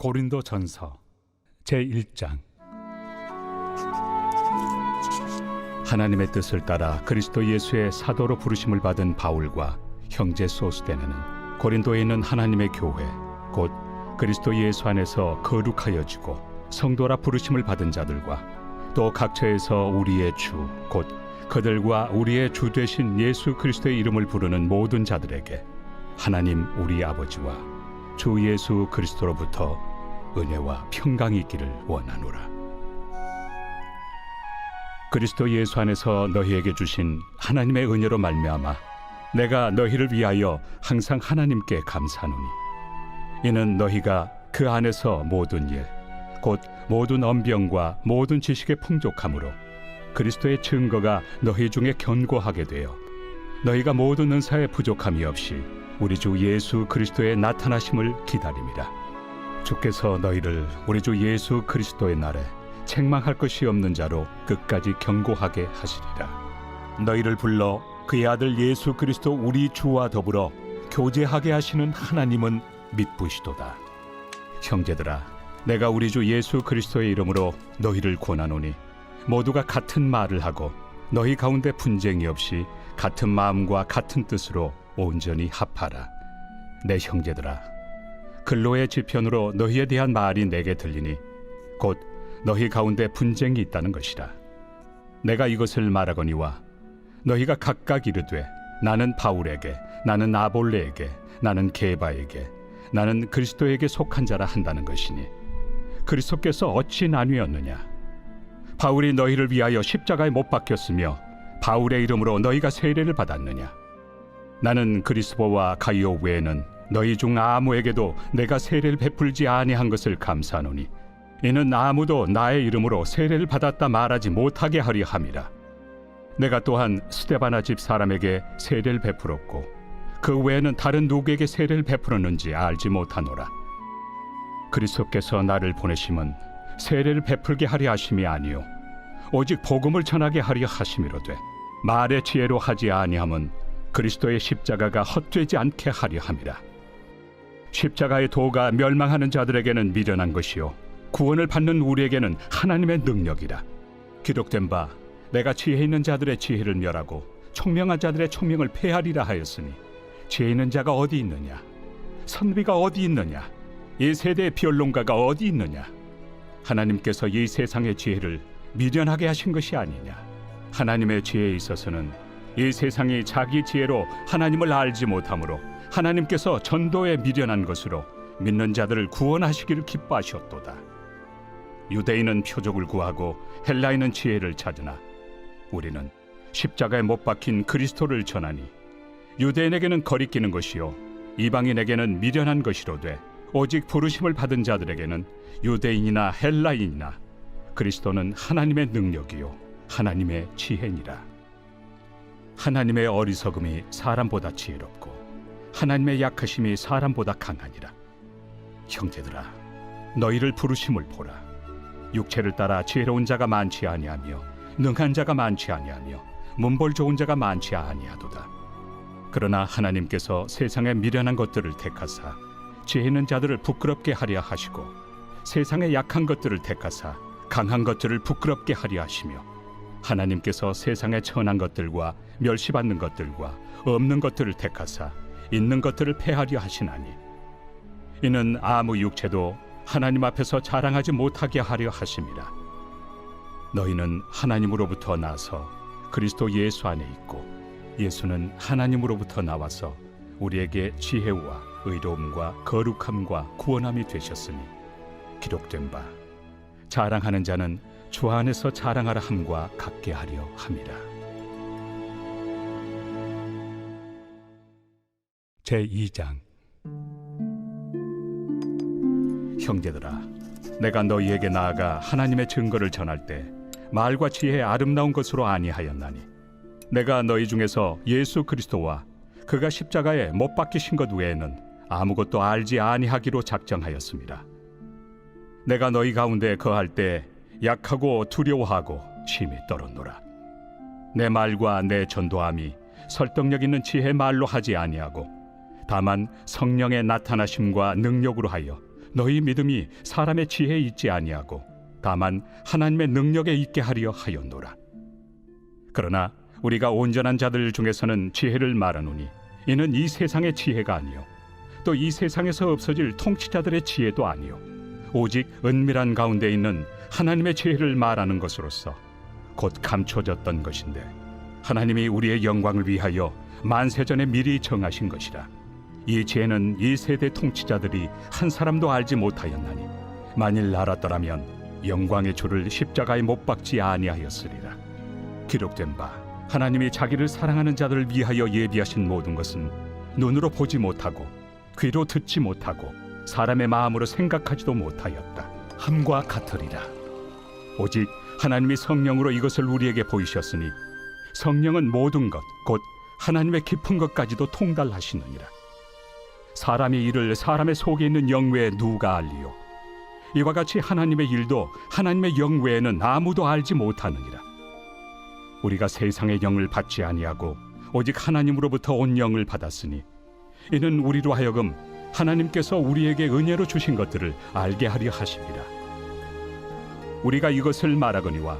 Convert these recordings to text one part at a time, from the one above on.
고린도전서 제1장. 하나님의 뜻을 따라 그리스도 예수의 사도로 부르심을 받은 바울과 형제 소스데네는 고린도에 있는 하나님의 교회 곧 그리스도 예수 안에서 거룩하여지고 성도라 부르심을 받은 자들과 또 각처에서 우리의 주 곧 그들과 우리의 주 되신 예수 그리스도의 이름을 부르는 모든 자들에게 하나님 우리 아버지와 주 예수 그리스도로부터 은혜와 평강이 있기를 원하노라. 그리스도 예수 안에서 너희에게 주신 하나님의 은혜로 말미암아 내가 너희를 위하여 항상 하나님께 감사하노니 이는 너희가 그 안에서 모든 일 곧 모든 언병과 모든 지식의 풍족함으로 그리스도의 증거가 너희 중에 견고하게 되어 너희가 모든 은사에 부족함이 없이 우리 주 예수 그리스도의 나타나심을 기다림이라. 주께서 너희를 우리 주 예수 그리스도의 날에 책망할 것이 없는 자로 끝까지 견고하게 하시리라. 너희를 불러 그의 아들 예수 그리스도 우리 주와 더불어 교제하게 하시는 하나님은 믿부시도다. 형제들아, 내가 우리 주 예수 그리스도의 이름으로 너희를 권하노니 모두가 같은 말을 하고 너희 가운데 분쟁이 없이 같은 마음과 같은 뜻으로 온전히 합하라. 내 형제들아, 근로의 지편으로 너희에 대한 말이 내게 들리니 곧 너희 가운데 분쟁이 있다는 것이라. 내가 이것을 말하거니와 너희가 각각 이르되 나는 바울에게, 나는 아볼레에게, 나는 게바에게, 나는 그리스도에게 속한 자라 한다는 것이니 그리스도께서 어찌 나뉘었느냐? 바울이 너희를 위하여 십자가에 못 박혔으며 바울의 이름으로 너희가 세례를 받았느냐? 나는 그리스도와 가이오 외에는 너희 중 아무에게도 내가 세례를 베풀지 아니한 것을 감사하노니 이는 아무도 나의 이름으로 세례를 받았다 말하지 못하게 하려 함이라. 내가 또한 스데바나 집 사람에게 세례를 베풀었고 그 외에는 다른 누구에게 세례를 베풀었는지 알지 못하노라. 그리스도께서 나를 보내심은 세례를 베풀게 하려 하심이 아니요 오직 복음을 전하게 하려 하심이로되 말의 지혜로 하지 아니함은 그리스도의 십자가가 헛되지 않게 하려 함이라. 십자가의 도가 멸망하는 자들에게는 미련한 것이요 구원을 받는 우리에게는 하나님의 능력이라. 기록된 바 내가 지혜 있는 자들의 지혜를 멸하고 총명한 자들의 총명을 폐하리라 하였으니 지혜 있는 자가 어디 있느냐? 선비가 어디 있느냐? 이 세대의 변론가가 어디 있느냐? 하나님께서 이 세상의 지혜를 미련하게 하신 것이 아니냐? 하나님의 지혜에 있어서는 이 세상이 자기 지혜로 하나님을 알지 못하므로 하나님께서 전도에 미련한 것으로 믿는 자들을 구원하시기를 기뻐하셨도다. 유대인은 표적을 구하고 헬라인은 지혜를 찾으나 우리는 십자가에 못 박힌 그리스도를 전하니 유대인에게는 거리끼는 것이요 이방인에게는 미련한 것이로되 오직 부르심을 받은 자들에게는 유대인이나 헬라인이나 그리스도는 하나님의 능력이요 하나님의 지혜니라. 하나님의 어리석음이 사람보다 지혜롭고 하나님의 약하심이 사람보다 강하니라. 형제들아, 너희를 부르심을 보라. 육체를 따라 지혜로운 자가 많지 아니하며 능한 자가 많지 아니하며 문벌 좋은 자가 많지 아니하도다. 그러나 하나님께서 세상의 미련한 것들을 택하사 지혜 있는 자들을 부끄럽게 하려 하시고 세상의 약한 것들을 택하사 강한 것들을 부끄럽게 하려 하시며 하나님께서 세상의 천한 것들과 멸시받는 것들과 없는 것들을 택하사 있는 것들을 폐하려 하시나니 이는 아무 육체도 하나님 앞에서 자랑하지 못하게 하려 하심이라. 너희는 하나님으로부터 나서 그리스도 예수 안에 있고 예수는 하나님으로부터 나와서 우리에게 지혜와 의로움과 거룩함과 구원함이 되셨으니 기록된 바 자랑하는 자는 주 안에서 자랑하라 함과 같게 하려 함이라. 제2장. 형제들아, 내가 너희에게 나아가 하나님의 증거를 전할 때 말과 지혜의 아름다운 것으로 아니하였나니 내가 너희 중에서 예수 그리스도와 그가 십자가에 못 박히신 것 외에는 아무것도 알지 아니하기로 작정하였습니다. 내가 너희 가운데 거할 때 약하고 두려워하고 심히 떨었노라. 내 말과 내 전도함이 설득력 있는 지혜의 말로 하지 아니하고 다만 성령의 나타나심과 능력으로 하여 너희 믿음이 사람의 지혜에 있지 아니하고 다만 하나님의 능력에 있게 하려 하였노라. 그러나 우리가 온전한 자들 중에서는 지혜를 말하노니 이는 이 세상의 지혜가 아니요 또 이 세상에서 없어질 통치자들의 지혜도 아니요 오직 은밀한 가운데 있는 하나님의 지혜를 말하는 것으로서 곧 감춰졌던 것인데 하나님이 우리의 영광을 위하여 만세전에 미리 정하신 것이라. 이 지혜는 이 세대 통치자들이 한 사람도 알지 못하였나니 만일 알았더라면 영광의 주를 십자가에 못 박지 아니하였으리라. 기록된 바 하나님이 자기를 사랑하는 자들을 위하여 예비하신 모든 것은 눈으로 보지 못하고 귀로 듣지 못하고 사람의 마음으로 생각하지도 못하였다 함과 같으리라. 오직 하나님이 성령으로 이것을 우리에게 보이셨으니 성령은 모든 것 곧 하나님의 깊은 것까지도 통달하시느니라. 사람의 일을 사람의 속에 있는 영 외에 누가 알리요? 이와 같이 하나님의 일도 하나님의 영 외에는 아무도 알지 못하느니라. 우리가 세상의 영을 받지 아니하고 오직 하나님으로부터 온 영을 받았으니 이는 우리로 하여금 하나님께서 우리에게 은혜로 주신 것들을 알게 하려 하심이라. 우리가 이것을 말하거니와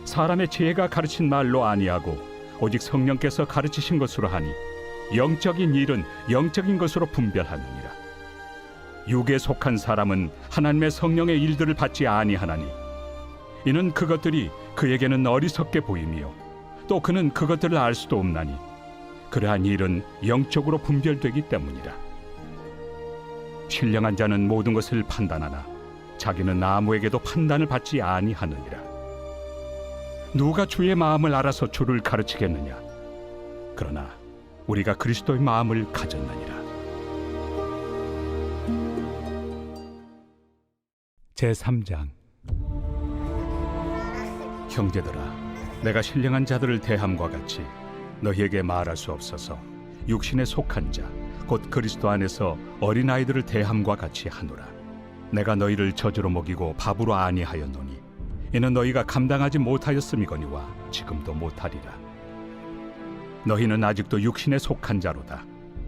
사람의 지혜가 가르친 말로 아니하고 오직 성령께서 가르치신 것으로 하니 영적인 일은 영적인 것으로 분별하느니라. 육에 속한 사람은 하나님의 성령의 일들을 받지 아니하나니 이는 그것들이 그에게는 어리석게 보이며 또 그는 그것들을 알 수도 없나니 그러한 일은 영적으로 분별되기 때문이라. 신령한 자는 모든 것을 판단하나 자기는 아무에게도 판단을 받지 아니하느니라. 누가 주의 마음을 알아서 주를 가르치겠느냐? 그러나 우리가 그리스도의 마음을 가졌느니라. 제3장. 형제들아, 내가 신령한 자들을 대함과 같이 너희에게 말할 수 없어서 육신에 속한 자 곧 그리스도 안에서 어린아이들을 대함과 같이 하노라. 내가 너희를 저주로 먹이고 밥으로 아니하였노니 이는 너희가 감당하지 못하였음이거니와 지금도 못하리라. 너희는 아직도 육신에 속한 자로다.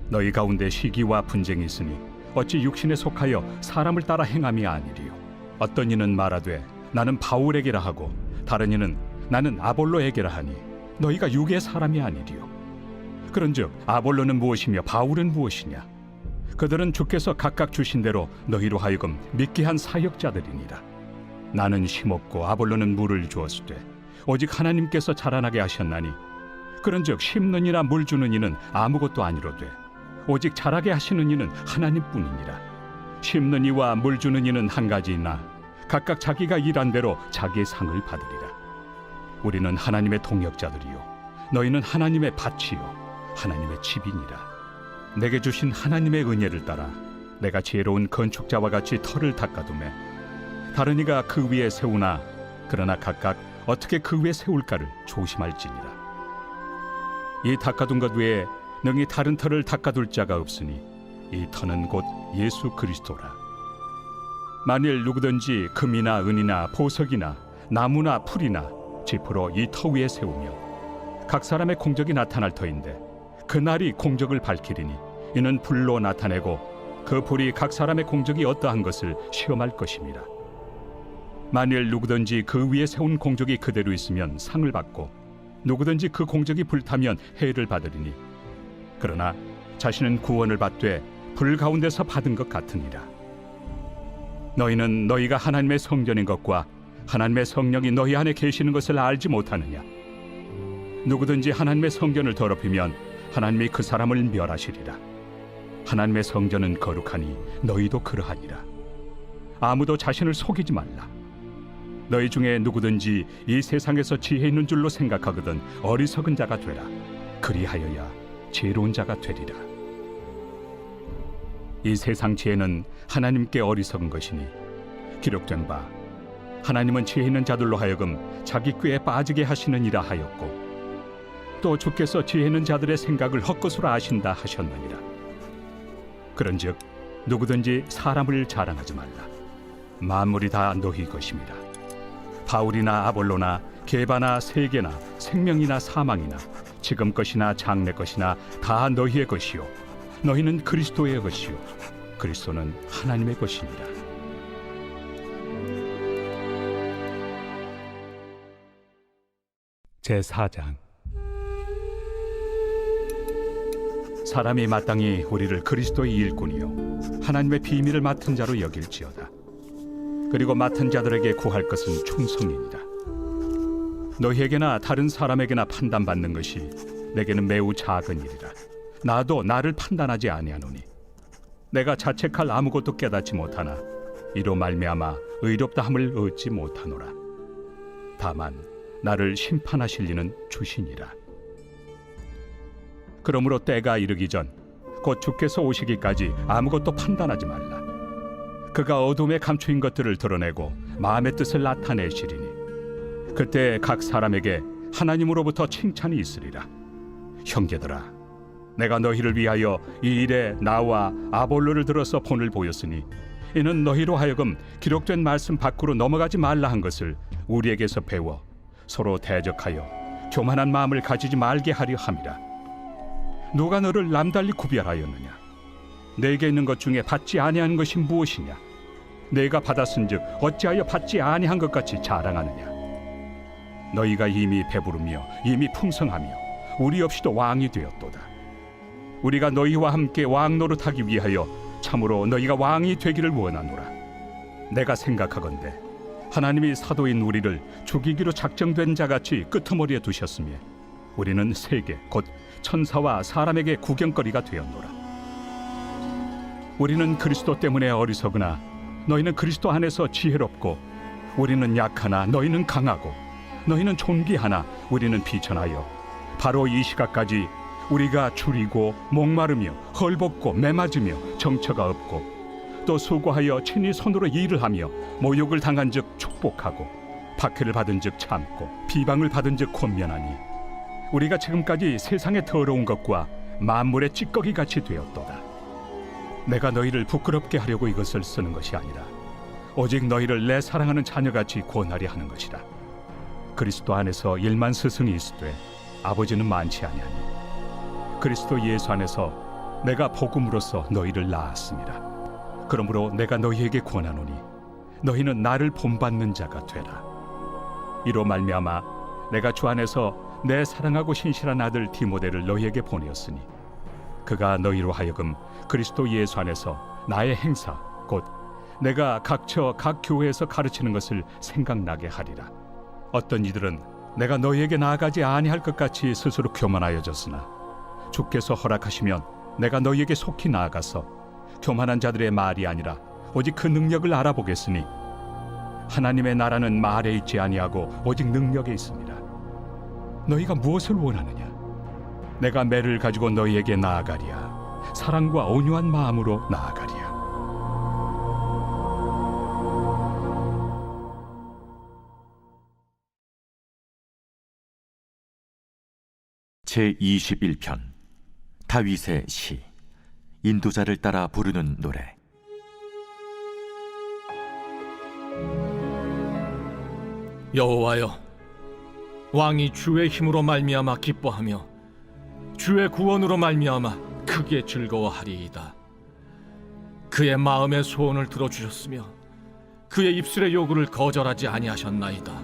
너희 가운데 시기와 분쟁이 있으니 어찌 육신에 속하여 사람을 따라 행함이 아니리요. 어떤 이는 말하되 나는 바울에게라 하고 다른 이는 나는 아볼로에게라 하니 너희가 육의 사람이 아니리요. 그런즉 아볼로는 무엇이며 바울은 무엇이냐? 그들은 주께서 각각 주신 대로 너희로 하여금 믿게 한 사역자들이니라. 나는 심었고 아볼로는 물을 주었으되 오직 하나님께서 자라나게 하셨나니 그런즉 심는 이나 물 주는 이는 아무것도 아니로되 오직 자라게 하시는 이는 하나님뿐이니라. 심는 이와 물 주는 이는 한 가지이나 각각 자기가 일한 대로 자기의 상을 받으리라. 우리는 하나님의 동역자들이요 너희는 하나님의 밭이요 하나님의 집이니라. 내게 주신 하나님의 은혜를 따라 내가 지혜로운 건축자와 같이 터를 닦아두매 다른 이가 그 위에 세우나 그러나 각각 어떻게 그 위에 세울까를 조심할지니라. 이 닦아둔 것 외에 능히 다른 터를 닦아둘 자가 없으니 이 터는 곧 예수 그리스도라. 만일 누구든지 금이나 은이나 보석이나 나무나 풀이나 지프로 이 터 위에 세우며 각 사람의 공적이 나타날 터인데 그날이 공적을 밝히리니 이는 불로 나타내고 그 불이 각 사람의 공적이 어떠한 것을 시험할 것입니다. 만일 누구든지 그 위에 세운 공적이 그대로 있으면 상을 받고 누구든지 그 공적이 불타면 해를 받으리니 그러나 자신은 구원을 받되 불 가운데서 받은 것 같으니라. 너희는 너희가 하나님의 성전인 것과 하나님의 성령이 너희 안에 계시는 것을 알지 못하느냐? 누구든지 하나님의 성전을 더럽히면 하나님이 그 사람을 멸하시리라. 하나님의 성전은 거룩하니 너희도 그러하니라. 아무도 자신을 속이지 말라. 너희 중에 누구든지 이 세상에서 지혜 있는 줄로 생각하거든 어리석은 자가 되라. 그리하여야 지혜로운 자가 되리라. 이 세상 지혜는 하나님께 어리석은 것이니 기록된 바 하나님은 지혜 있는 자들로 하여금 자기 꾀에 빠지게 하시느니라 하였고 또 주께서 지혜 있는 자들의 생각을 헛것으로 아신다 하셨느니라. 그런즉 누구든지 사람을 자랑하지 말라. 만물이 다 너희 것입니다. 바울이나 아볼로나 게바나 세계나 생명이나 사망이나 지금 것이나 장래 것이나 다 너희의 것이요 너희는 그리스도의 것이요 그리스도는 하나님의 것이니라. 제4장. 사람이 마땅히 우리를 그리스도의 일꾼이요 하나님의 비밀을 맡은 자로 여길지어다. 그리고 맡은 자들에게 구할 것은 충성이니라. 너희에게나 다른 사람에게나 판단받는 것이 내게는 매우 작은 일이라. 나도 나를 판단하지 아니하노니 내가 자책할 아무것도 깨닫지 못하나 이로 말미암아 의롭다함을 얻지 못하노라. 다만 나를 심판하실 이는 주시니라. 그러므로 때가 이르기 전 곧 주께서 오시기까지 아무것도 판단하지 말라. 그가 어둠에 감추인 것들을 드러내고 마음의 뜻을 나타내시리니 그때 각 사람에게 하나님으로부터 칭찬이 있으리라. 형제들아, 내가 너희를 위하여 이 일에 나와 아볼로를 들어서 본을 보였으니 이는 너희로 하여금 기록된 말씀 밖으로 넘어가지 말라 한 것을 우리에게서 배워 서로 대적하여 교만한 마음을 가지지 말게 하려 함이라. 누가 너를 남달리 구별하였느냐? 내게 있는 것 중에 받지 아니한 것이 무엇이냐? 내가 받았은즉 어찌하여 받지 아니한 것 같이 자랑하느냐? 너희가 이미 배부르며 이미 풍성하며 우리 없이도 왕이 되었도다. 우리가 너희와 함께 왕 노릇하기 위하여 참으로 너희가 왕이 되기를 원하노라. 내가 생각하건대 하나님이 사도인 우리를 죽이기로 작정된 자같이 끄트머리에 두셨으며 우리는 세계 곧 천사와 사람에게 구경거리가 되었노라. 우리는 그리스도 때문에 어리석으나 너희는 그리스도 안에서 지혜롭고 우리는 약하나 너희는 강하고 너희는 존귀하나 우리는 비천하여 바로 이 시각까지 우리가 줄이고 목마르며 헐벗고 매맞으며 정처가 없고 또 수고하여 친히 손으로 일을 하며 모욕을 당한 즉 축복하고 박해를 받은 즉 참고 비방을 받은 즉 권면하니 우리가 지금까지 세상의 더러운 것과 만물의 찌꺼기 같이 되었도다. 내가 너희를 부끄럽게 하려고 이것을 쓰는 것이 아니라 오직 너희를 내 사랑하는 자녀같이 권하려 하는 것이라. 그리스도 안에서 일만 스승이 있으되 아버지는 많지 아니하니 그리스도 예수 안에서 내가 복음으로써 너희를 낳았습니다. 그러므로 내가 너희에게 권하노니 너희는 나를 본받는 자가 되라. 이로 말미암아 내가 주 안에서 내 사랑하고 신실한 아들 디모데를 너희에게 보내었으니 그가 너희로 하여금 그리스도 예수 안에서 나의 행사 곧 내가 각처 각 교회에서 가르치는 것을 생각나게 하리라. 어떤 이들은 내가 너희에게 나아가지 아니할 것 같이 스스로 교만하여졌으나 주께서 허락하시면 내가 너희에게 속히 나아가서 교만한 자들의 말이 아니라 오직 그 능력을 알아보겠으니 하나님의 나라는 말에 있지 아니하고 오직 능력에 있습니다. 너희가 무엇을 원하느냐? 내가 매를 가지고 너희에게 나아가리야. 사랑과 온유한 마음으로 나아가리야. 제21편 다윗의 시. 인도자를 따라 부르는 노래. 여호와여, 왕이 주의 힘으로 말미암아 기뻐하며 주의 구원으로 말미암아 크게 즐거워하리이다. 그의 마음의 소원을 들어주셨으며 그의 입술의 요구를 거절하지 아니하셨나이다.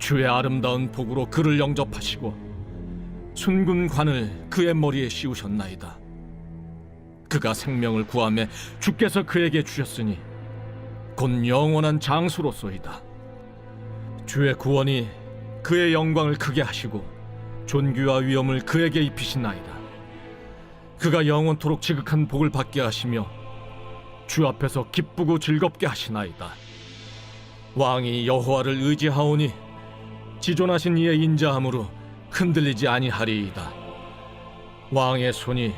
주의 아름다운 복으로 그를 영접하시고 순금 관을 그의 머리에 씌우셨나이다. 그가 생명을 구하며 주께서 그에게 주셨으니 곧 영원한 장수로소이다. 주의 구원이 그의 영광을 크게 하시고 존귀와 위엄을 그에게 입히시나이다. 그가 영원토록 지극한 복을 받게 하시며 주 앞에서 기쁘고 즐겁게 하시나이다. 왕이 여호와를 의지하오니 지존하신 이의 인자함으로 흔들리지 아니하리이다. 왕의 손이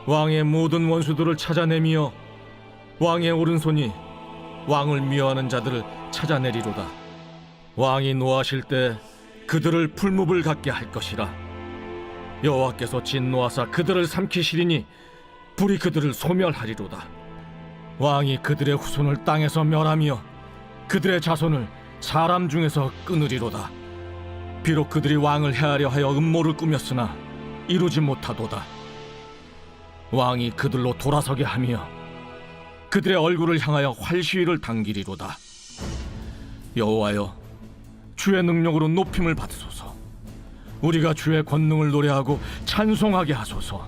왕의 모든 원수들을 찾아내며 왕의 오른손이 왕을 미워하는 자들을 찾아내리로다. 왕이 노하실 때 그들을 풀무불 같게 할 것이라. 여호와께서 진노하사 그들을 삼키시리니 불이 그들을 소멸하리로다. 왕이 그들의 후손을 땅에서 멸하며 그들의 자손을 사람 중에서 끊으리로다. 비록 그들이 왕을 해하려 하여 음모를 꾸몄으나 이루지 못하도다. 왕이 그들로 돌아서게 하며 그들의 얼굴을 향하여 활시위를 당기리로다. 여호와여, 주의 능력으로 높임을 받으소서. 우리가 주의 권능을 노래하고 찬송하게 하소서.